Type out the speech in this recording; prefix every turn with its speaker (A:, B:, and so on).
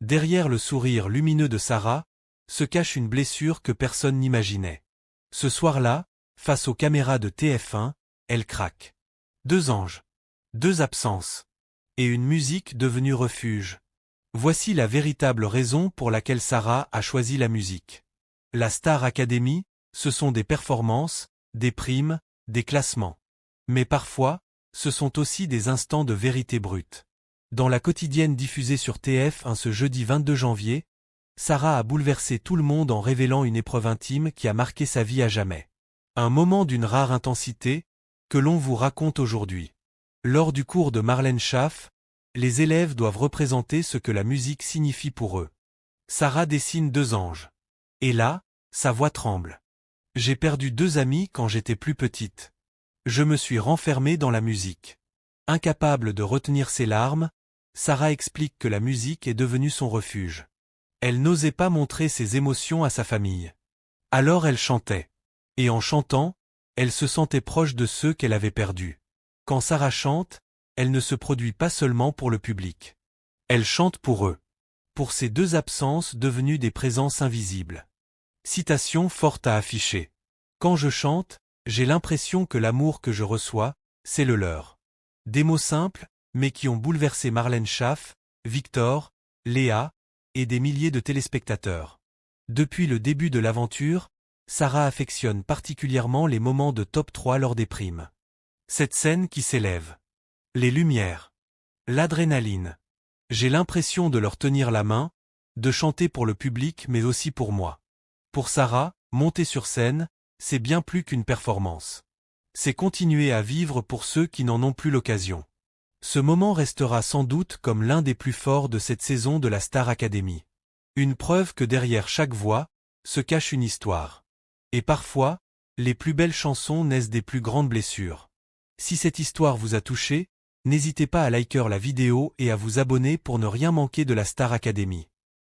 A: Derrière le sourire lumineux de Sarah, se cache une blessure que personne n'imaginait. Ce soir-là, face aux caméras de TF1, elle craque. 2 anges. 2 absences. Et une musique devenue refuge. Voici la véritable raison pour laquelle Sarah a choisi la musique. La Star Academy, ce sont des performances, des primes, des classements. Mais parfois, ce sont aussi des instants de vérité brute. Dans la quotidienne diffusée sur TF1 ce jeudi 22 janvier, Sarah a bouleversé tout le monde en révélant une épreuve intime qui a marqué sa vie à jamais. Un moment d'une rare intensité, que l'on vous raconte aujourd'hui. Lors du cours de Marlène Schaff, les élèves doivent représenter ce que la musique signifie pour eux. Sarah dessine 2 anges. Et là, sa voix tremble. J'ai perdu 2 amis quand j'étais plus petite. Je me suis renfermée dans la musique. Incapable de retenir ses larmes, Sarah explique que la musique est devenue son refuge. Elle n'osait pas montrer ses émotions à sa famille. Alors elle chantait. Et en chantant, elle se sentait proche de ceux qu'elle avait perdus. Quand Sarah chante, elle ne se produit pas seulement pour le public. Elle chante pour eux. Pour ces 2 absences devenues des présences invisibles. Citation forte à afficher. Quand je chante, j'ai l'impression que l'amour que je reçois, c'est le leur. Des mots simples, mais qui ont bouleversé Marlène Schaff, Victor, Léa, et des milliers de téléspectateurs. Depuis le début de l'aventure, Sarah affectionne particulièrement les moments de top 3 lors des primes. Cette scène qui s'élève. Les lumières. L'adrénaline. J'ai l'impression de leur tenir la main, de chanter pour le public mais aussi pour moi. Pour Sarah, monter sur scène, c'est bien plus qu'une performance. C'est continuer à vivre pour ceux qui n'en ont plus l'occasion. Ce moment restera sans doute comme l'un des plus forts de cette saison de la Star Academy. Une preuve que derrière chaque voix, se cache une histoire. Et parfois, les plus belles chansons naissent des plus grandes blessures. Si cette histoire vous a touché, n'hésitez pas à liker la vidéo et à vous abonner pour ne rien manquer de la Star Academy.